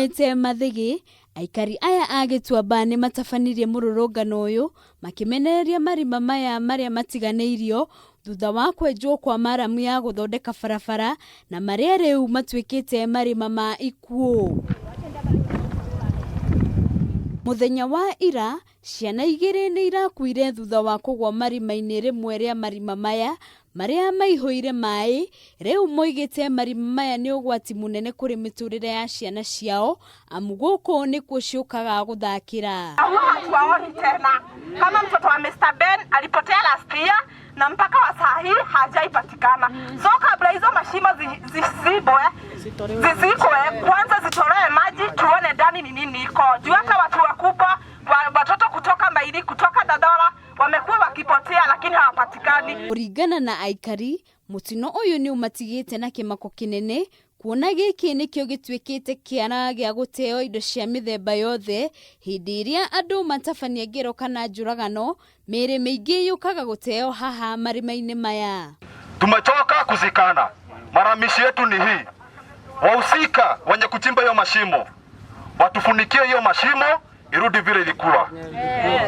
moete mathigi aikari aya agituamba ni matabanirie mururungano uyu makimenereria marima maya maria matiganeirio thutha wa kwenjwo kwa maramu ya guthondeka barabara na maria riu matwikite marima ma ikuo. Muthenya wa ira ciana igiri ni irakuire thutha wa kugwa marima-ini rimwe ria marima maya maria maihuire mai. Riu moigite marima maya ni ugwati munene kuri miturire ya ciana ciao amu guku nikuo ciukaga guthakira. Hatuwaoni tena. Kama mtoto wa Mr. Ben alipotea last year na mpaka wa saa hii hajaipatikana. So kabla hizo mashimo zizikwe kwanza zitolewe maji tuone ndani ni nini iko. Juu hata watu wakubwa watoto kutoka Mairi kutoka Dadora wamekuwa wakipotea lakini hawapatikani. Kuringana na aikari mutino uyu ni umatigite na kimako kinene kuona giki nikio gitwikite kiana gia guteo indo cia mithemba yothe hindi iria andu matabania ngero kana njuragano miri mingi yukaga guteo haha marima-ini maya. Tumechoka kuzikana. Maramishi yetu ni hii. Wahusika wenye kuchimba hiyo mashimo watufunikie hiyo mashimo irudi vile ilikuwa.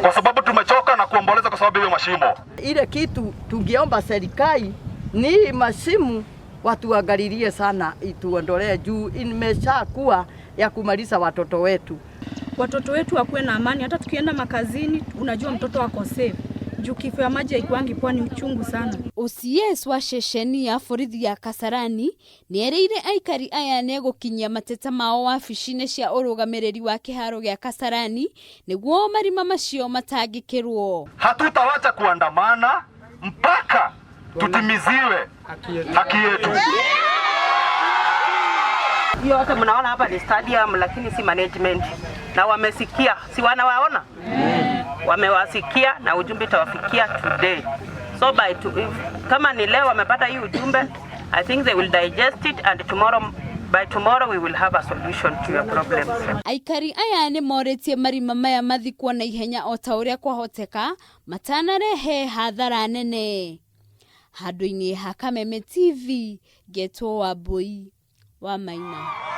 Kwa sababu tumechoka na kuomboleza kwa sababu hiyo mashimo. Ile kitu tungeomba serikali ni mashimo watu angalilie sana ituondolee juu imeshakuwa ya kumaliza watoto wetu. Watoto wetu wakuwe na amani, hata tukienda makazini unajua mtoto wako safe. Juu kifo ya maji haikuangi kwa ni uchungu sana. OCS wa shesheni ya borithi ya Kasarani ni ereire aikari aya ne gukinyia mateta mao wabici-ini cia urugamiriri wa kiharo gia Kasarani niguo marima macio matangikirwo. Hatutawacha kuandamana mpaka tutimiziwe haki yetu. Hiyo hata mnaona hapa ni stadium lakini si management. Na wamesikia, si wanawaona? Wamewasikia na ujumbe tawafikia today. So kama ni leo wamepata hii ujumbe, I think they will digest it and by tomorrow we will have a solution to your problems. Aikari aya ni moretie marima maya mathikwo na ihenya o ta uria kwahoteka matanarehe hathara nene. Handu-ini ha Kameme TV, Getwo Wambui wa Maina.